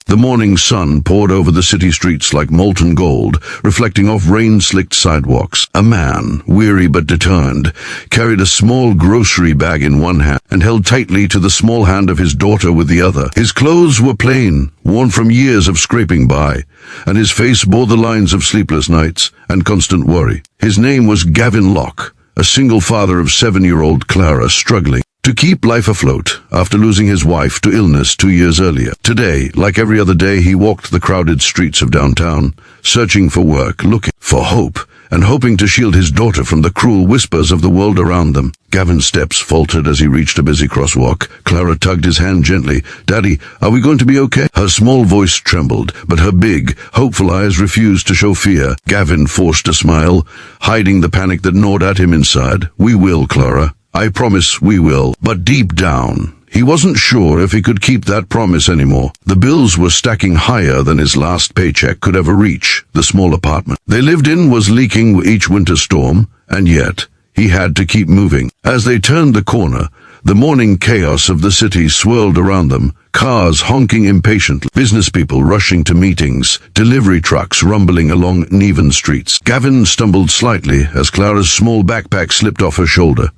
The morning sun poured over the city streets like molten gold, reflecting off rain-slicked sidewalks. A man, weary but determined, carried a small grocery bag in one hand and held tightly to the small hand of his daughter with the other. His clothes were plain, worn from years of scraping by, and his face bore the lines of sleepless nights and constant worry. His name was Gavin Locke, a single father of 7-year-old Clara, struggling to keep life afloat after losing his wife to illness 2 years earlier. Today, like every other day, he walked the crowded streets of downtown, searching for work, looking for hope, and hoping to shield his daughter from the cruel whispers of the world around them. Gavin's steps faltered as he reached a busy crosswalk. Clara tugged his hand gently. "Daddy, are we going to be okay?" Her small voice trembled, but her big, hopeful eyes refused to show fear. Gavin forced a smile, hiding the panic that gnawed at him inside. "We will, Clara. I promise we will." But deep down, he wasn't sure if he could keep that promise anymore. The bills were stacking higher than his last paycheck could ever reach. The small apartment they lived in was leaking with each winter storm, and yet he had to keep moving. As they turned the corner, the morning chaos of the city swirled around them, cars honking impatiently, business people rushing to meetings, delivery trucks rumbling along uneven streets. Gavin stumbled slightly as Clara's small backpack slipped off her shoulder.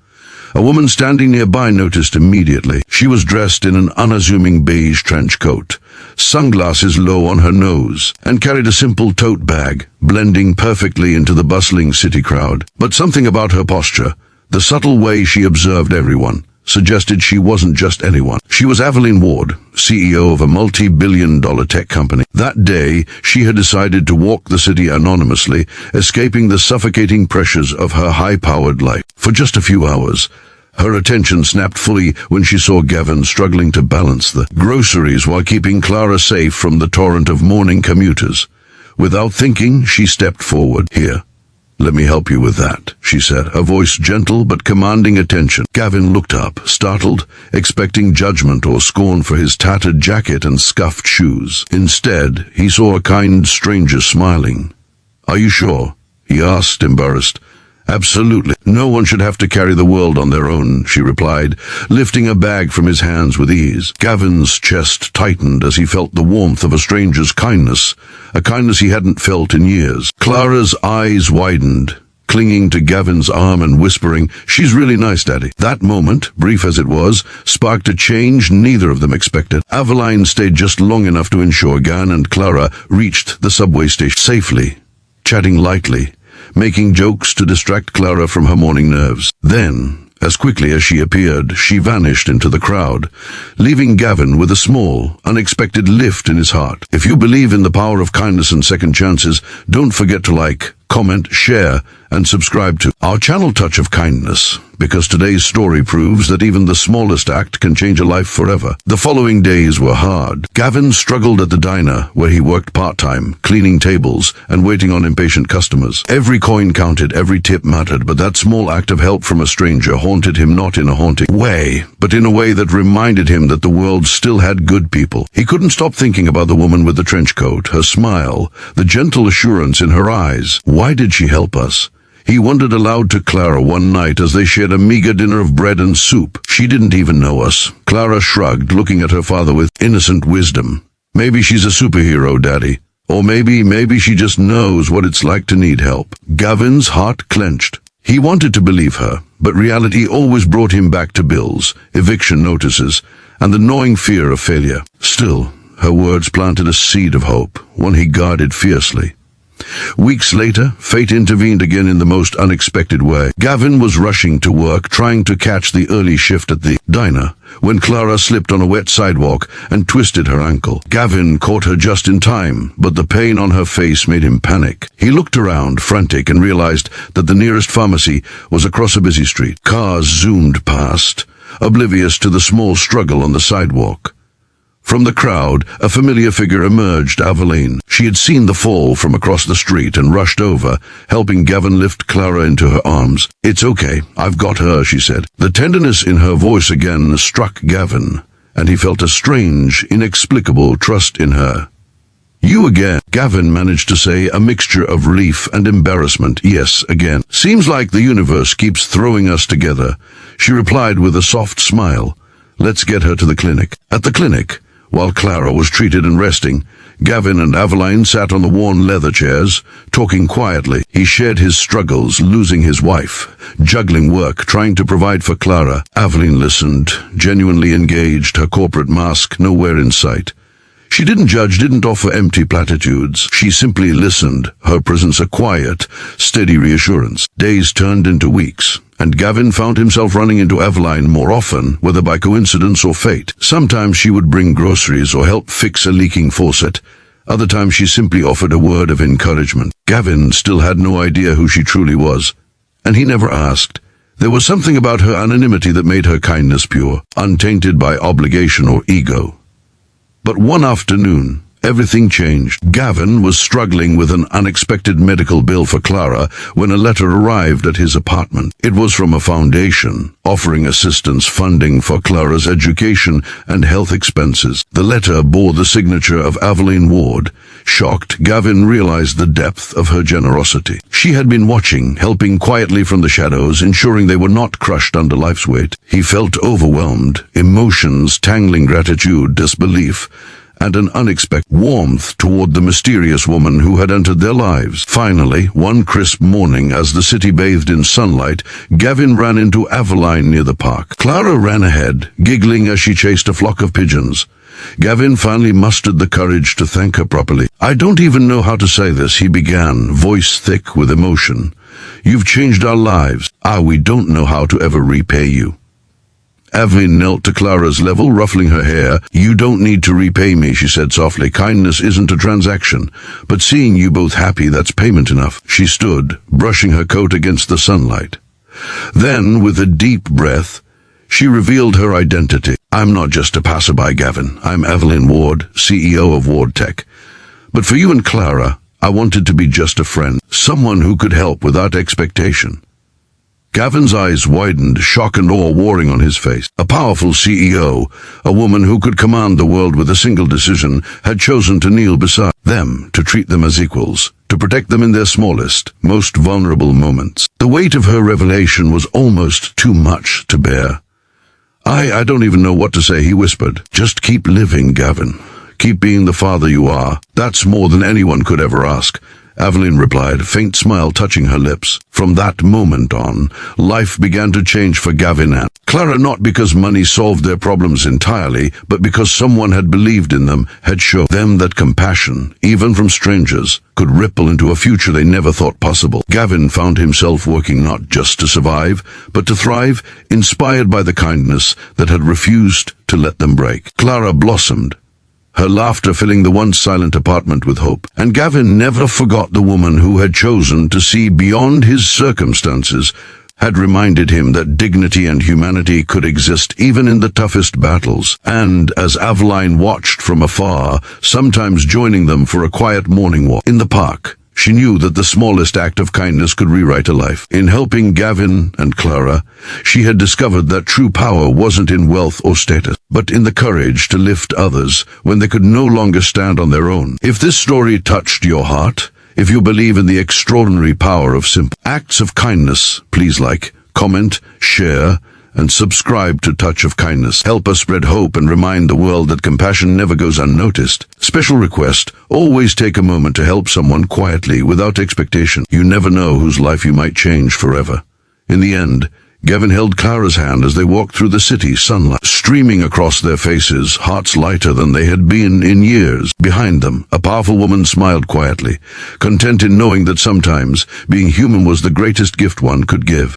A woman standing nearby noticed immediately. She was dressed in an unassuming beige trench coat, sunglasses low on her nose, and carried a simple tote bag, blending perfectly into the bustling city crowd. But something about her posture, the subtle way she observed everyone, suggested she wasn't just anyone. She was Evelyn Ward, CEO of a multi-billion-dollar tech company. That day, she had decided to walk the city anonymously, escaping the suffocating pressures of her high-powered life. For just a few hours, her attention snapped fully when she saw Gavin struggling to balance the groceries while keeping Clara safe from the torrent of morning commuters. Without thinking, she stepped forward. "Here, let me help you with that," she said, her voice gentle but commanding attention. Gavin looked up, startled, expecting judgment or scorn for his tattered jacket and scuffed shoes. Instead, he saw a kind stranger smiling. "Are you sure?" he asked, embarrassed. "Absolutely. No one should have to carry the world on their own," she replied, lifting a bag from his hands with ease. Gavin's chest tightened as he felt the warmth of a stranger's kindness, a kindness he hadn't felt in years. Clara's eyes widened, clinging to Gavin's arm and whispering, "She's really nice, Daddy." That moment, brief as it was, sparked a change neither of them expected. Aveline stayed just long enough to ensure Gavin and Clara reached the subway station safely, chatting lightly, making jokes to distract Clara from her morning nerves. Then, as quickly as she appeared, she vanished into the crowd, leaving Gavin with a small, unexpected lift in his heart. If you believe in the power of kindness and second chances, don't forget to like, comment, share, and subscribe to our channel Touch of Kindness, because today's story proves that even the smallest act can change a life forever. The following days were hard. Gavin struggled at the diner, where he worked part-time, cleaning tables and waiting on impatient customers. Every coin counted, every tip mattered, but that small act of help from a stranger haunted him not in a haunting way, but in a way that reminded him that the world still had good people. He couldn't stop thinking about the woman with the trench coat, her smile, the gentle assurance in her eyes. Why did she help us? He wondered aloud to Clara one night as they shared a meager dinner of bread and soup. "She didn't even know us." Clara shrugged, looking at her father with innocent wisdom. "Maybe she's a superhero, Daddy. Or maybe she just knows what it's like to need help." Gavin's heart clenched. He wanted to believe her, but reality always brought him back to bills, eviction notices, and the gnawing fear of failure. Still, her words planted a seed of hope, one he guarded fiercely. Weeks later, fate intervened again in the most unexpected way. Gavin was rushing to work, trying to catch the early shift at the diner, when Clara slipped on a wet sidewalk and twisted her ankle. Gavin caught her just in time, but the pain on her face made him panic. He looked around, frantic, and realized that the nearest pharmacy was across a busy street. Cars zoomed past, oblivious to the small struggle on the sidewalk. From the crowd, a familiar figure emerged, Aveline. She had seen the fall from across the street and rushed over, helping Gavin lift Clara into her arms. "It's okay, I've got her," she said. The tenderness in her voice again struck Gavin, and he felt a strange, inexplicable trust in her. "You again," Gavin managed to say, a mixture of relief and embarrassment. "Yes, again. Seems like the universe keeps throwing us together," she replied with a soft smile. "Let's get her to the clinic." At the clinic, While Clara was treated and resting, Gavin and Aveline sat on the worn leather chairs, talking quietly. He shared his struggles, losing his wife, juggling work, trying to provide for Clara. Aveline listened, genuinely engaged, her corporate mask nowhere in sight. She didn't judge, didn't offer empty platitudes. She simply listened, her presence a quiet, steady reassurance. Days turned into weeks, and Gavin found himself running into Aveline more often, whether by coincidence or fate. Sometimes she would bring groceries or help fix a leaking faucet. Other times she simply offered a word of encouragement. Gavin still had no idea who she truly was, and he never asked. There was something about her anonymity that made her kindness pure, untainted by obligation or ego. But one afternoon, everything changed. Gavin was struggling with an unexpected medical bill for Clara when a letter arrived at his apartment. It was from a foundation, offering assistance funding for Clara's education and health expenses. The letter bore the signature of Aveline Ward. Shocked, Gavin realized the depth of her generosity. She had been watching, helping quietly from the shadows, ensuring they were not crushed under life's weight. He felt overwhelmed, emotions tangling, gratitude, disbelief, and an unexpected warmth toward the mysterious woman who had entered their lives. Finally, one crisp morning, as the city bathed in sunlight, Gavin ran into Aveline near the park. Clara ran ahead, giggling as she chased a flock of pigeons. Gavin finally mustered the courage to thank her properly. "I don't even know how to say this," he began, voice thick with emotion. "You've changed our lives. We don't know how to ever repay you." Aveline knelt to Clara's level, ruffling her hair. "You don't need to repay me," she said softly. "Kindness isn't a transaction, but seeing you both happy, that's payment enough." She stood, brushing her coat against the sunlight. Then, with a deep breath, she revealed her identity. "I'm not just a passerby, Gavin. I'm Aveline Ward, CEO of Ward Tech. But for you and Clara, I wanted to be just a friend, someone who could help without expectation." Gavin's eyes widened, shock and awe warring on his face. A powerful CEO, a woman who could command the world with a single decision, had chosen to kneel beside them, to treat them as equals, to protect them in their smallest, most vulnerable moments. The weight of her revelation was almost too much to bear. I don't even know what to say," he whispered. "Just keep living, Gavin. Keep being the father you are. That's more than anyone could ever ask." Aveline replied, a faint smile touching her lips. From that moment on, life began to change for Gavin and Clara, not because money solved their problems entirely, but because someone had believed in them, had shown them that compassion, even from strangers, could ripple into a future they never thought possible. Gavin found himself working not just to survive, but to thrive, inspired by the kindness that had refused to let them break. Clara blossomed, her laughter filling the once silent apartment with hope. And Gavin never forgot the woman who had chosen to see beyond his circumstances, had reminded him that dignity and humanity could exist even in the toughest battles. And as Aveline watched from afar, sometimes joining them for a quiet morning walk in the park, she knew that the smallest act of kindness could rewrite a life. In helping Gavin and Clara, she had discovered that true power wasn't in wealth or status, but in the courage to lift others when they could no longer stand on their own. If this story touched your heart, if you believe in the extraordinary power of simple acts of kindness, please like, comment, share, and subscribe to Touch of Kindness. Help us spread hope and remind the world that compassion never goes unnoticed. Special request, always take a moment to help someone quietly, without expectation. You never know whose life you might change forever. In the end, Gavin held Clara's hand as they walked through the city, sunlight streaming across their faces, hearts lighter than they had been in years. Behind them, a powerful woman smiled quietly, content in knowing that sometimes being human was the greatest gift one could give.